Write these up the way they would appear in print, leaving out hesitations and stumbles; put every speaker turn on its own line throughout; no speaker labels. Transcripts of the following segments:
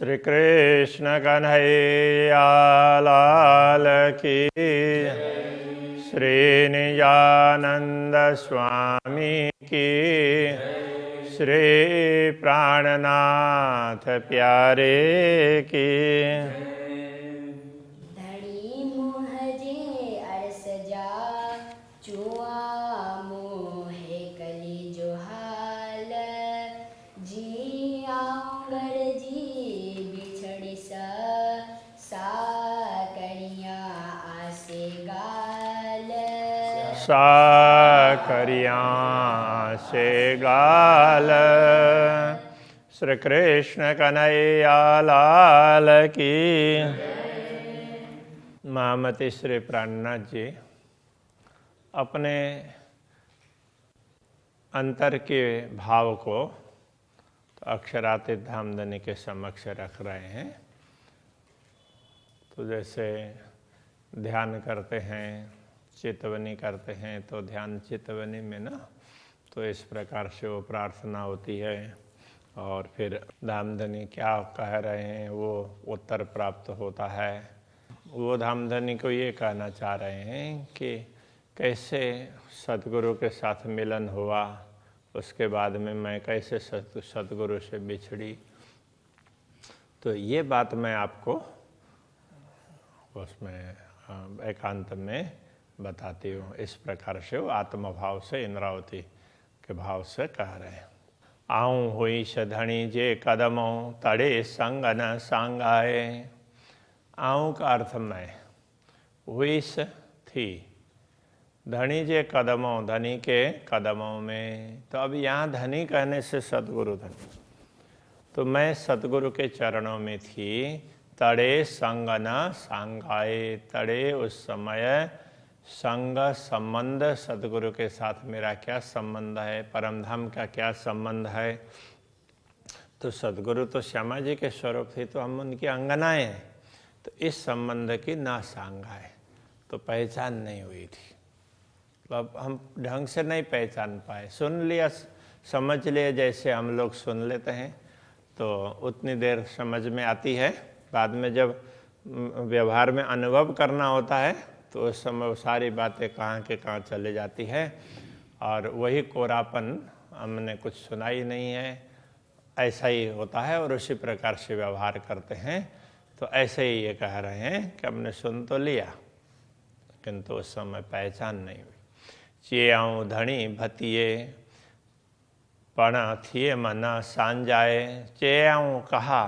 श्री कृष्ण कन्हैया लाल की, श्री निजानंद स्वामी की, श्री प्राणनाथ प्यारे की।
धनी मोहजे अरस जा चुआ मोहे कली जो हाल जी आंगर जी बिछड़ी सा करिया आसे गाल
साकरिया से गाल। श्री कृष्ण कन्हैया लाल की। महामती श्री प्राणनाथ जी अपने अंतर के भाव को तो अक्षरातीत धामधनी के समक्ष रख रहे हैं। तो जैसे ध्यान करते हैं, चितवनी करते हैं, तो ध्यान चितवनी में ना तो इस प्रकार से वो प्रार्थना होती है और फिर धामधनी क्या कह रहे हैं वो उत्तर प्राप्त होता है। वो धामधनी को ये कहना चाह रहे हैं कि कैसे सतगुरु के साथ मिलन हुआ, उसके बाद में मैं कैसे सतगुरु से बिछड़ी। तो ये बात मैं आपको उसमें एकांत में बताती हूँ। इस प्रकार से वो आत्मभाव से इंद्रावती के भाव से कह रहे हैं। आऊँ हुई सधणी जे कदमों तड़े संग न सांगाए। आऊँ का अर्थ मैं, हुई थी, धनी जे कदमों धनी के कदमों में। तो अब यहाँ धनी कहने से सतगुरु धनी, तो मैं सतगुरु के चरणों में थी। तड़े संग न सांगाए, तड़े उस समय संग संबंध सतगुरु के साथ मेरा क्या संबंध है, परमधाम का क्या संबंध है। तो सतगुरु तो श्यामा जी के स्वरूप थे, तो हम उनकी अंगनाएं हैं। तो इस संबंध की ना सांगाए, तो पहचान नहीं हुई थी। तो अब हम ढंग से नहीं पहचान पाए। सुन लिया, समझ लिया, जैसे हम लोग सुन लेते हैं तो उतनी देर समझ में आती है। बाद में जब व्यवहार में अनुभव करना होता है तो उस समय वो सारी बातें कहाँ के कहाँ चले जाती है और वही कोरापन, हमने कुछ सुना ही नहीं है, ऐसा ही होता है और उसी प्रकार से व्यवहार करते हैं। तो ऐसे ही ये कह रहे हैं कि हमने सुन तो लिया किंतु उस समय पहचान नहीं हुई। चेआऊँ धनी भतिये पण थिए मना सांजाए। चेआऊँ कहा,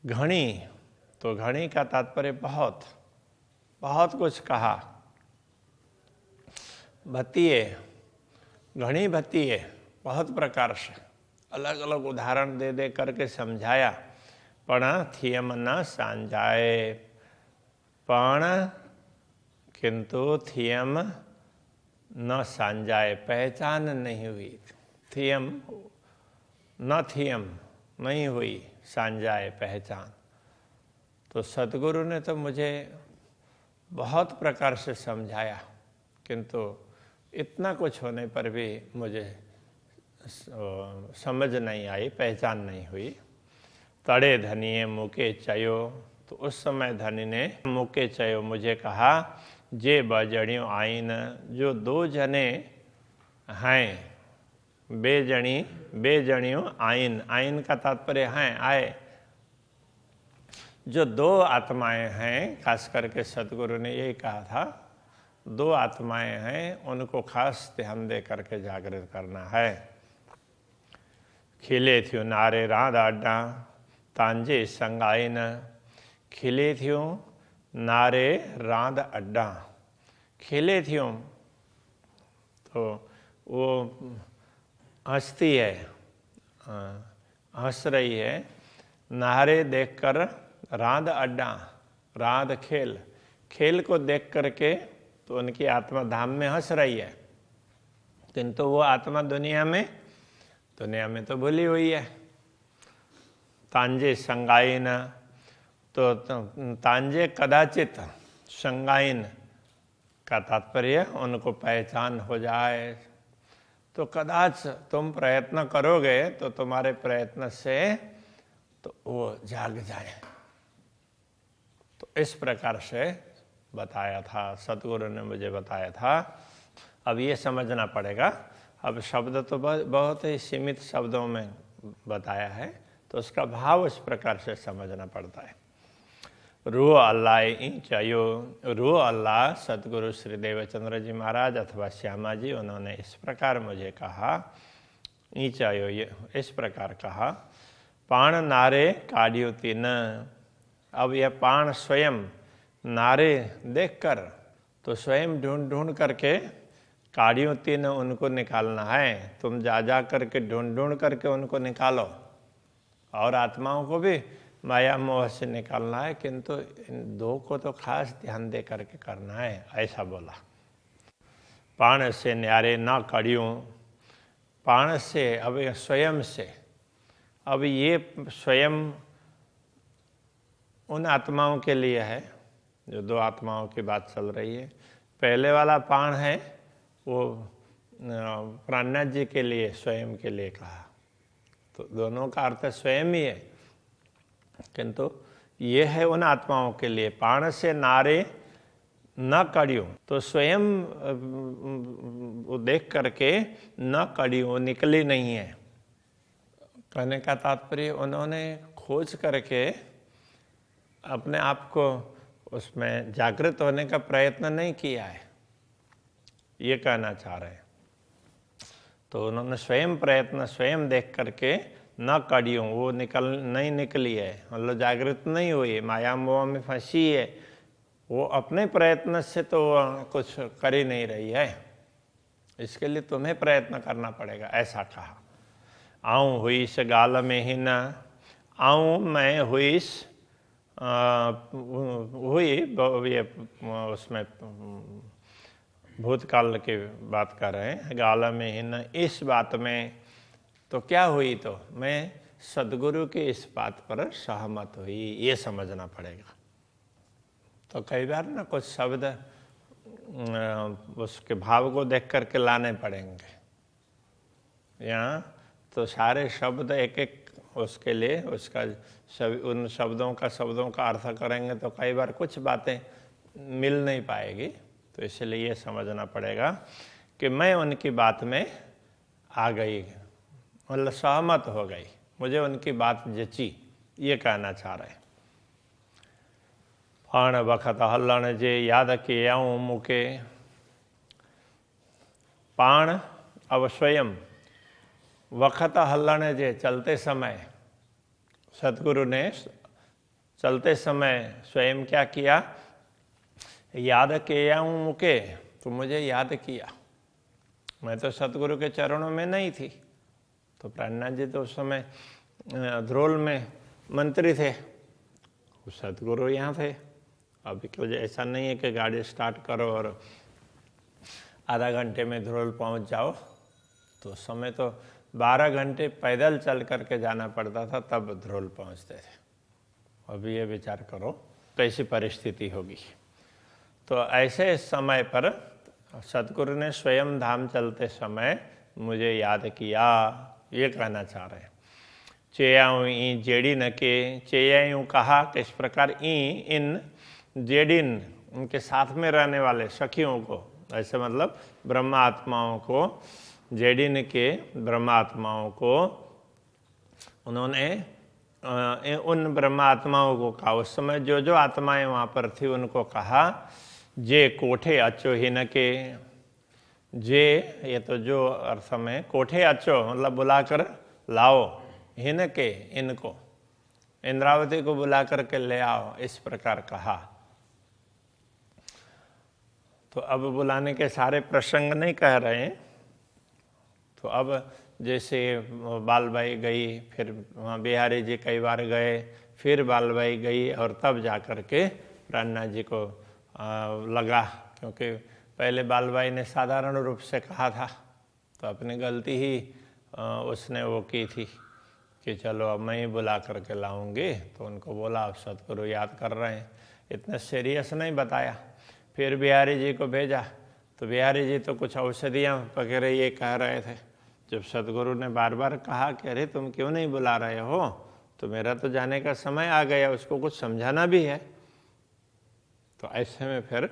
घणी, तो घणी का तात्पर्य बहुत, बहुत कुछ कहा। भतिये, घणी भतिये, बहुत प्रकार से अलग अलग उदाहरण दे दे करके समझाया। पण थियम न सांजाए, पण किंतु थियम न सांजाए, पहचान नहीं हुई। थियम न थियम नहीं हुई, सांजाए पहचान। तो सतगुरु ने तो मुझे बहुत प्रकार से समझाया किंतु इतना कुछ होने पर भी मुझे समझ नहीं आई, पहचान नहीं हुई। तड़े धनिये मुके चयो, तो उस समय धनी ने मुके चयो मुझे कहा, जे बजणियों आइन, जो दो जने हैं, बेजणियों आइन, आइन का तात्पर्य हैं, आए। जो दो आत्माएं हैं, खास करके सतगुरु ने यही कहा था, दो आत्माएं हैं, उनको खास ध्यान दे करके जागृत करना है। खिले थियो नारे राध अड्डा तांजे संगाइन। खिले थियो नारे राध अड्डा, खिले थियो तो वो हंसती है, हंस रही है। नारे देखकर राध अड्डा, राध खेल, खेल को देख करके तो उनकी आत्मा धाम में हंस रही है किंतु वो आत्मा दुनिया में तो भूली हुई है। तांजे संगाइन, तो तांजे कदाचित, संगाइन का तात्पर्य उनको पहचान हो जाए। तो कदाच तुम प्रयत्न करोगे तो तुम्हारे प्रयत्न से तो वो जाग जाए। तो इस प्रकार से बताया था, सतगुरु ने मुझे बताया था। अब ये समझना पड़ेगा, अब शब्द तो बहुत ही सीमित शब्दों में बताया है, तो उसका भाव इस प्रकार से समझना पड़ता है। रू अल्लाह चयो, रू अल्लाह सतगुरु श्री देवचंद्र जी महाराज अथवा श्यामा जी, उन्होंने इस प्रकार मुझे कहा, ईचायो, ये इस प्रकार कहा, पाण नारे काढ़ियो तीन। अब यह पाण स्वयं नारे देखकर, तो स्वयं ढूंढ ढूंढ करके काढ़ियो तीन उनको निकालना है। तुम जा करके ढूंढ ढूंढ करके उनको निकालो, और आत्माओं को भी माया मोह से निकालना है, किंतु इन दो को तो खास ध्यान दे करके करना है, ऐसा बोला। पाण से न्यारे ना काढ़ियो, पाण से, अब स्वयं से, अब ये स्वयं उन आत्माओं के लिए है, जो दो आत्माओं की बात चल रही है। पहले वाला पाण है वो प्राणनाथ जी के लिए, स्वयं के लिए कहा, तो दोनों का अर्थ स्वयं ही है, किंतु ये है उन आत्माओं के लिए। पाण से नारे न कड़ियो, तो स्वयं वो देख करके न कड़ियो, निकली नहीं है। कहने का तात्पर्य, उन्होंने खोज करके अपने आप को उसमें जागृत होने का प्रयत्न नहीं किया है, ये कहना चाह रहे हैं। तो उन्होंने स्वयं प्रयत्न, स्वयं देख करके न कड़ियों, वो नहीं निकली है, मतलब जागृत नहीं हुई, माया मोह में फंसी है, वो अपने प्रयत्न से तो कुछ कर ही नहीं रही है, इसके लिए तुम्हें प्रयत्न करना पड़ेगा, ऐसा कहा। आऊँ हुईस गाल में ही न, आऊँ मैं हुईस, हुई ये उसमें भूतकाल की बात कर रहे हैं, गाल में ही न, इस बात में, तो क्या हुई, तो मैं सदगुरु की इस बात पर सहमत हुई, ये समझना पड़ेगा। तो कई बार ना कुछ शब्द उसके भाव को देख करके लाने पड़ेंगे, यहाँ तो सारे शब्द एक एक उसके लिए, उसका उन शब्दों का अर्थ करेंगे तो कई बार कुछ बातें मिल नहीं पाएगी। तो इसलिए ये समझना पड़ेगा कि मैं उनकी बात में आ गई, मतलब सहमत हो गई, मुझे उनकी बात जची, ये कहना चाह रहे हैं। पाण वखत हलन जे याद के आऊँ मुके, पाण अब स्वयं, वखत हलन जे, चलते समय, सतगुरु ने चलते समय स्वयं क्या किया, याद के आऊँ मुके, तो मुझे याद किया। मैं तो सतगुरु के चरणों में नहीं थी, तो प्राणनाथ जी तो उस समय ध्रोल में मंत्री थे, सतगुरु यहाँ थे। अभी कुछ ऐसा नहीं है कि गाड़ी स्टार्ट करो और आधा घंटे में ध्रोल पहुँच जाओ, तो उस समय तो 12 घंटे पैदल चल करके जाना पड़ता था, तब ध्रोल पहुँचते थे। अभी ये विचार करो कैसी परिस्थिति होगी। तो ऐसे समय पर सतगुरु ने स्वयं धाम चलते समय मुझे याद किया, ये कहना चाह रहे हैं। चेयाऊँ ई जेड़ी न के, चेयाऊँ कहा किस प्रकार, ई इन जेडिन, उनके साथ में रहने वाले सखियों को, ऐसे मतलब ब्रह्म आत्माओं को, जेडिन के ब्रह्म आत्माओं को उन्होंने उन ब्रह्म आत्माओं को कहा, उस समय जो जो आत्माएं वहाँ पर थी उनको कहा, जे कोठे अचो हिन के, जे ये तो जो अर्थ में, कोठे अचो मतलब बुलाकर लाओ, हिन के इनको, इंद्रावती को बुला करके ले आओ, इस प्रकार कहा। तो अब बुलाने के सारे प्रसंग नहीं कह रहे हैं। तो अब जैसे बालबाई गई, फिर वहाँ बिहारी जी कई बार गए, फिर बालबाई गई, और तब जा कर के प्राणनाथ जी को लगा, क्योंकि पहले बालबाई ने साधारण रूप से कहा था, तो अपनी गलती ही उसने वो की थी कि चलो अब मैं ही बुला करके लाऊंगी। तो उनको बोला अब सतगुरु याद कर रहे हैं, इतना सीरियस नहीं बताया। फिर बिहारी जी को भेजा, तो बिहारी जी तो कुछ औषधियाँ वगैरह ये कह रहे थे। जब सतगुरु ने बार बार कहा कि अरे तुम क्यों नहीं बुला रहे हो, तो मेरा तो जाने का समय आ गया, उसको कुछ समझाना भी है। तो ऐसे में फिर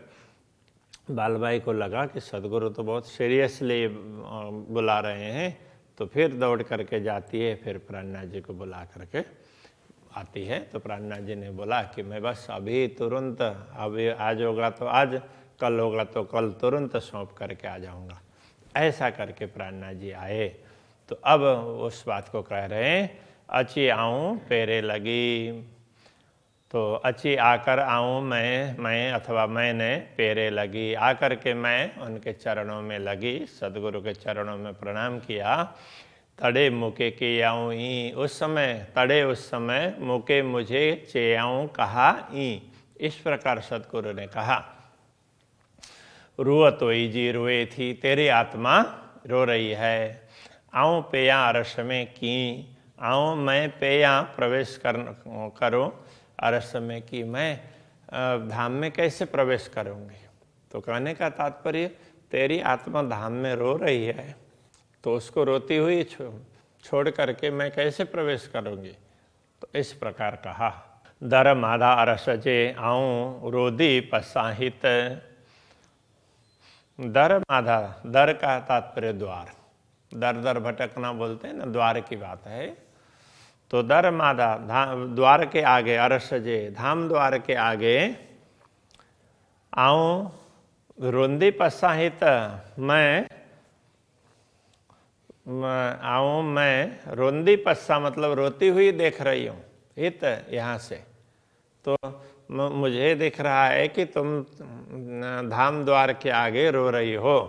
बालबाई को लगा कि सदगुरु तो बहुत सीरियसली बुला रहे हैं, तो फिर दौड़ करके जाती है, फिर प्राणनाथ जी को बुला करके आती है। तो प्राणनाथ जी ने बोला कि मैं बस अभी तुरंत, अभी आज होगा तो आज, कल होगा तो कल, तुरंत सौंप करके आ जाऊंगा। ऐसा करके प्राणनाथ जी आए। तो अब उस बात को कह रहे हैं, अची आऊँ पेरे लगी। तो अची आकर आऊँ मैं अथवा मैंने, पेरे लगी आकर के मैं उनके चरणों में लगी, सदगुरु के चरणों में प्रणाम किया। तड़े मुके के आऊँ ई, उस समय तड़े, उस समय मुके मुझे चेयाऊँ कहा ई, इस प्रकार सदगुरु ने कहा। रुअ तो जी रोए थी, तेरी आत्मा रो रही है। आऊँ पेया अरस में की, आऊँ मैं पेया प्रवेश करूँ अरस में की, मैं धाम में कैसे प्रवेश करूँगी। तो कहने का तात्पर्य, तेरी आत्मा धाम में रो रही है, तो उसको रोती हुई छोड़ करके मैं कैसे प्रवेश करूँगी। तो इस प्रकार कहा। दर माधा अरस जे आऊँ रोदी पसाहित। दर माधा, दर का तात्पर्य द्वार, दर दर भटकना बोलते हैं ना, द्वार की बात है। तो दर माधा, द्वार के आगे, अरस जे धाम द्वार के आगे, आऊँ रोंदी पसाहित, मैं आऊँ मैं रोंदी पस्सा मतलब रोती हुई देख रही हूँ, हित यहाँ से। तो मुझे दिख रहा है कि तुम धाम द्वार के आगे रो रही हो,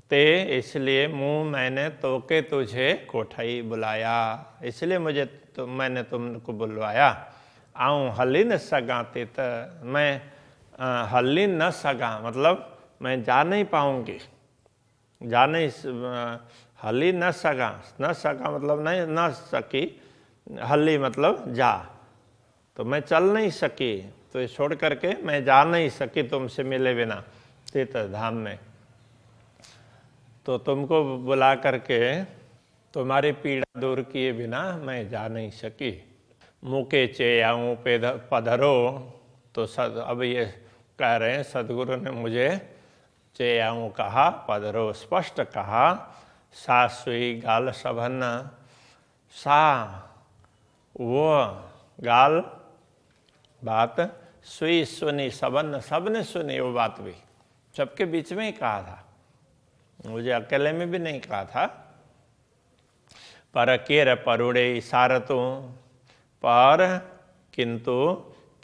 ते इसलिए मुँह मैंने तोके तुझे कोठाई बुलाया, इसलिए मैंने तुमको बुलवाया। आऊँ हली न सगा तित, मैं हली न सगा मतलब मैं जा नहीं पाऊँगी, जा नहीं, हली न सगा, न सका मतलब नहीं, न सकी, हली मतलब जा, तो मैं चल नहीं सकी, तो छोड़ करके मैं जा नहीं सकी तुमसे मिले बिना तीर्थ धाम में। तो तुमको बुला करके तुम्हारी पीड़ा दूर किए बिना मैं जा नहीं सकी। मुके चेयाऊँ पधरो, तो अब ये कह रहे हैं सदगुरु ने मुझे चेयाऊँ कहा, पधरो स्पष्ट कहा। सा सुई गाल सबन, सा वो गाल बात, सुई सुनी सबन सबने सुनी वो बात भी, सबके बीच में ही कहा था, मुझे अकेले में भी नहीं कहा था। पर केर परुड़े इशारतों, पर किंतु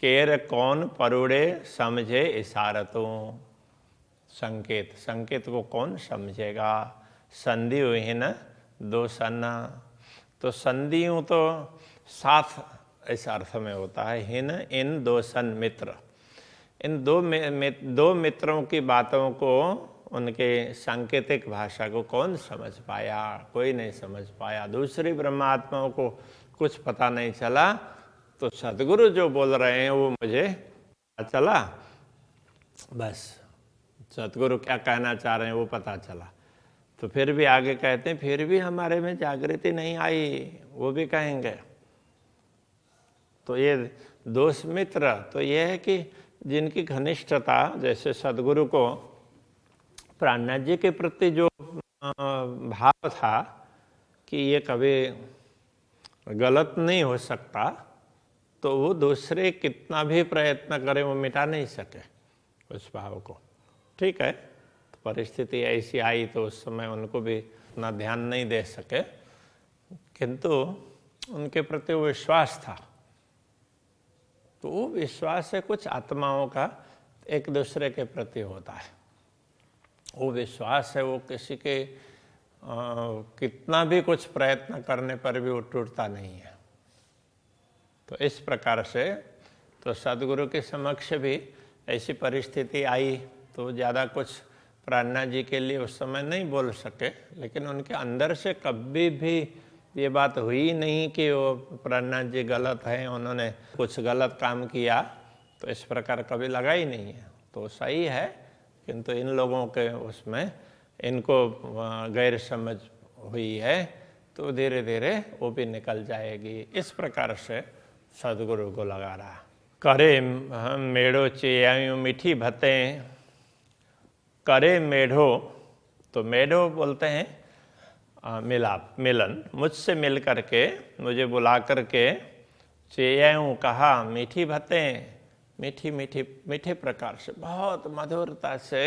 केर कौन परुड़े समझे इशारतों, संकेत, संकेत को कौन समझेगा। संधि विहीन दो सन्ना, तो संधियों तो साथ इस अर्थ में होता है। हिन इन दो सन मित्र, इन दो मित्रों की बातों को, उनके सांकेतिक भाषा को कौन समझ पाया, कोई नहीं समझ पाया। दूसरी ब्रह्मात्माओं को कुछ पता नहीं चला, तो सदगुरु जो बोल रहे हैं वो मुझे पता चला, बस सदगुरु क्या कहना चाह रहे हैं वो पता चला। तो फिर भी आगे कहते हैं, फिर भी हमारे में जागृति नहीं आई, वो भी कहेंगे। तो ये दोस्त मित्र तो ये है कि जिनकी घनिष्ठता, जैसे सदगुरु को प्राणनाथ जी के प्रति जो भाव था कि ये कभी गलत नहीं हो सकता, तो वो दूसरे कितना भी प्रयत्न करें वो मिटा नहीं सके उस भाव को। ठीक है, तो परिस्थिति ऐसी आई तो उस समय उनको भी इतना ध्यान नहीं दे सके, किंतु उनके प्रति वो विश्वास था। तो वो विश्वास से कुछ आत्माओं का एक दूसरे के प्रति होता है, वो विश्वास है, वो किसी के कितना भी कुछ प्रयत्न करने पर भी वो टूटता नहीं है। तो इस प्रकार से तो सदगुरु के समक्ष भी ऐसी परिस्थिति आई तो ज़्यादा कुछ प्राणनाथ जी के लिए उस समय नहीं बोल सके, लेकिन उनके अंदर से कभी भी ये बात हुई नहीं कि वो प्राणनाथ जी गलत हैं, उन्होंने कुछ गलत काम किया, तो इस प्रकार कभी लगा ही नहीं है। तो सही है, किंतु इन लोगों के उसमें इनको गैर समझ हुई है तो धीरे धीरे वो भी निकल जाएगी। इस प्रकार से सदगुरु को लगा रहा। करे मेढ़ो चेयायूं मीठी भतें, करे मेढ़ो, तो मेढ़ो बोलते हैं मिलाप, मिलन, मुझसे मिल करके, मुझे बुला करके, चेयायूं कहा, मीठी भतें, मीठी मीठी मीठे प्रकार से, बहुत मधुरता से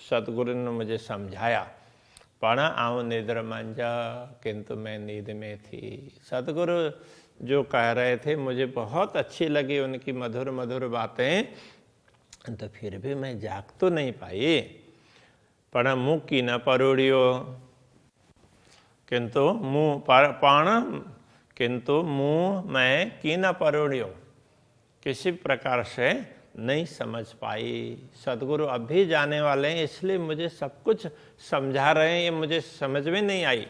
सतगुरु ने मुझे समझाया। पण आऊँ निद्र मंजा, किंतु मैं नींद में थी। सतगुरु जो कह रहे थे मुझे बहुत अच्छी लगी उनकी मधुर मधुर बातें, तो फिर भी मैं जाग तो नहीं पाई। पण मुँह की न परोड़ियो, किंतु मुँह पण, किंतु मुँह मैं की न परोड़ियो, किसी प्रकार से नहीं समझ पाई। सतगुरु अब भी जाने वाले हैं, इसलिए मुझे सब कुछ समझा रहे हैं, ये मुझे समझ में नहीं आई,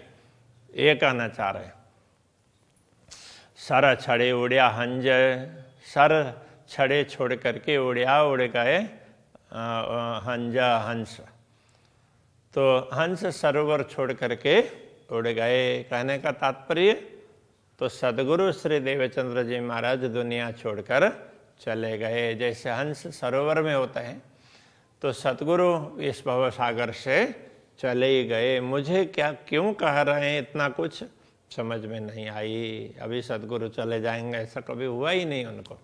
ये कहना चाह रहे हैं। सर छड़े उड़िया हंज, सर छड़े छोड़ करके उड़िया, उड़ गए हंजा हंस। तो हंस सरोवर छोड़ करके उड़ गए। कहने का तात्पर्य, तो सदगुरु श्री देवचंद्र जी महाराज दुनिया छोड़कर चले गए। जैसे हंस सरोवर में होते हैं, तो सतगुरु इस भव सागर से चले ही गए। मुझे क्या क्यों कह रहे हैं इतना कुछ समझ में नहीं आई। अभी सतगुरु चले जाएंगे ऐसा कभी हुआ ही नहीं उनको।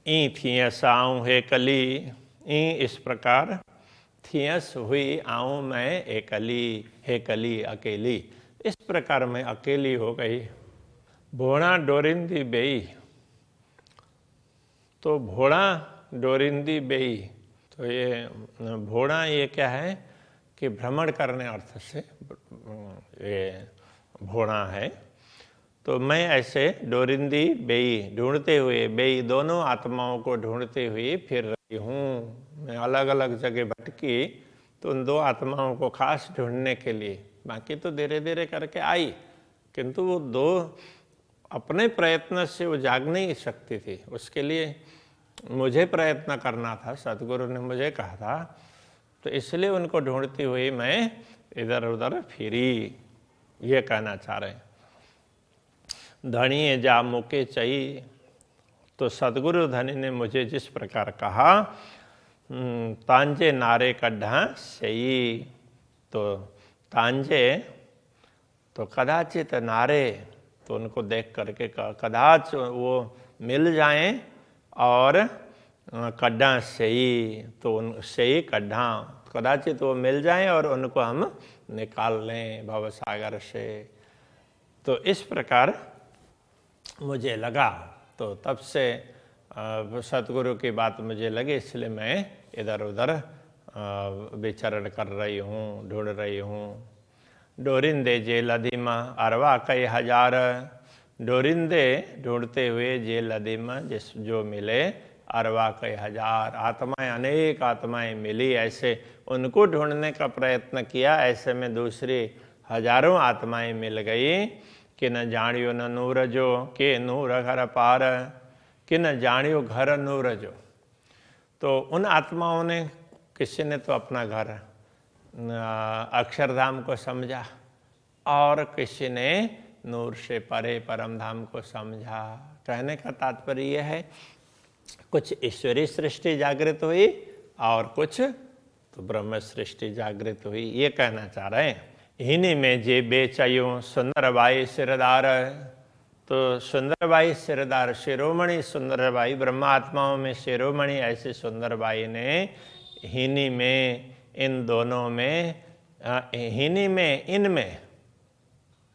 ई थियस आऊँ हे कली, ई इस प्रकार थियस हुई आऊँ मैं एकली, हे कली अकेली, इस प्रकार मैं अकेली हो गई। भोणा डोरिंदी बेई, तो भोणा डोरिंदी बेई, तो ये भोणा ये क्या है कि भ्रमण करने अर्थ से ये भोणा है। तो मैं ऐसे डोरिंदी बेई, ढूंढते हुए, बेई दोनों आत्माओं को ढूंढते हुए फिर रही हूँ। मैं अलग अलग जगह भटकी तो उन दो आत्माओं को खास ढूंढने के लिए, बाकी तो धीरे धीरे करके आई, किंतु वो दो अपने प्रयत्न से वो जाग नहीं सकती थी, उसके लिए मुझे प्रयत्न करना था। सतगुरु ने मुझे कहा था, तो इसलिए उनको ढूंढती हुई मैं इधर उधर फिरी, ये कहना चाह रहे हैं। धनी जा मुके चई, तो सतगुरु धनी ने मुझे जिस प्रकार कहा, तांजे नारे कड्ढा सही, तो तांजे तो कदाचित नारे, तो उनको देख करके कदाच वो मिल जाएं, और कड्ढा सही, तो उन सही कड्ढा कदाचित वो मिल जाएं और उनको हम निकाल लें भव सागर से। तो इस प्रकार मुझे लगा, तो तब से सतगुरु की बात मुझे लगी, इसलिए मैं इधर उधर विचरण कर रही हूँ, ढूंढ रही हूँ। डोरिंदे जे लदीमा अरवा कई हजार, डोरिंदे ढूंढते हुए जे लदीमा जिस जो मिले, अरवा कई हजार, आत्माएं अनेक आत्माएं मिली, ऐसे उनको ढूंढने का प्रयत्न किया, ऐसे में दूसरी हजारों आत्माएं मिल गई। कि न जानियो न नूर जो, के नूर घर पार, कि न जानियो घर नूर जो। तो उन आत्माओं ने, किसी ने तो अपना घर अक्षरधाम को समझा, और किसी ने नूर से परे परम धाम को समझा। कहने का तात्पर्य यह है, कुछ ईश्वरीय सृष्टि जागृत हुई और कुछ तो ब्रह्म सृष्टि जागृत हुई, ये कहना चाह रहे हैं। हिनी में जे बेचयूं सुंदरबाई सिरदार, तो सुंदरबाई सिरदार, शिरोमणि सुंदरबाई, ब्रह्मात्माओं में शिरोमणि ऐसे सुंदरबाई ने हिनी में, इन दोनों में, हिनी में, इनमें,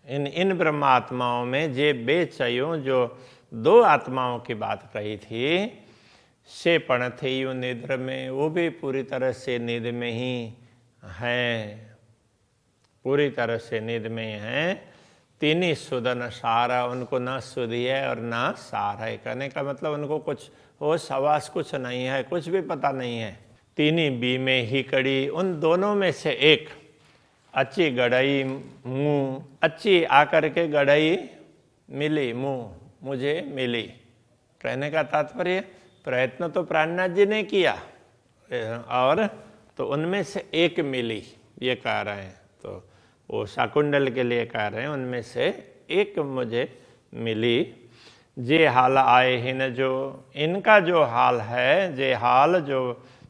इन ब्रह्मात्माओं में जे बेचयूं, जो दो आत्माओं की बात कही थी, से पण थे यूं निद्र में, वो भी पूरी तरह से नींद में ही हैं, पूरी तरह से नींद में हैं। तीनी सुदन सारा, उनको ना सुधी है और ना सार है। कहने का मतलब उनको कुछ होश हवास कुछ नहीं है, कुछ भी पता नहीं है। तीनी बी में ही कड़ी, उन दोनों में से एक अच्छी गड़ई मुँह, अच्छी आकर के गड़ई मिली मुँह, मुझे मिली। कहने का तात्पर्य, प्रयत्न तो प्राणनाथ जी ने किया, और तो उनमें से एक मिली, ये कह रहे हैं। तो वो शाकुंडल के लिए कह रहे हैं, उनमें से एक मुझे मिली। जे हाल आए हिन जो, इनका जो हाल है, जे हाल जो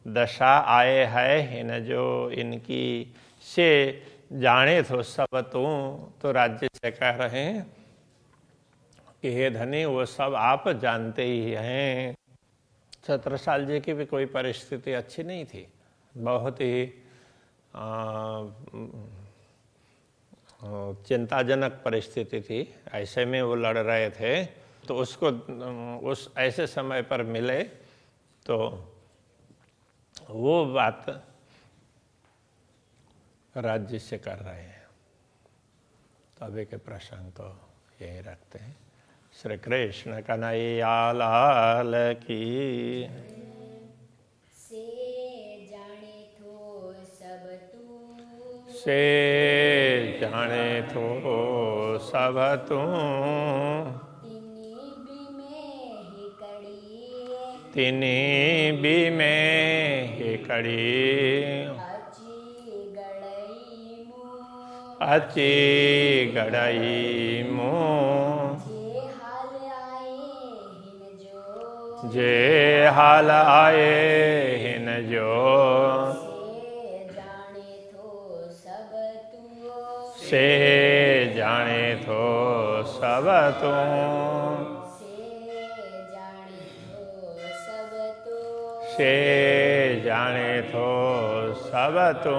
दशा आए है हिन जो इनकी, से जाने तो सब तू। तो राज्य से कह रहे हैं कि हे धनी, वो सब आप जानते ही हैं। छत्रसाल जी की भी कोई परिस्थिति अच्छी नहीं थी, बहुत ही चिंताजनक परिस्थिति थी। ऐसे में वो लड़ रहे थे, तो उसको उस ऐसे समय पर मिले तो वो बात राज्य से कर रहे हैं। तो अभी के प्रसंग को यही रखते हैं। श्री कृष्ण कन्हैया लाल की।
से जाने थो सब तू,
से जाने थो सब तू।
तिनी भी में ही कड़ी,
तिनी भी में ही कड़ी।
अची गड़ई मुँह,
अची गड़ई मुँह।
जे हाल आए हिन जो,
जे हाल आए हिन जो,
से जाने थो सब तू,
से जाने थो सब तू।
से जाने थो सब तू,
से जाने थो सब तू।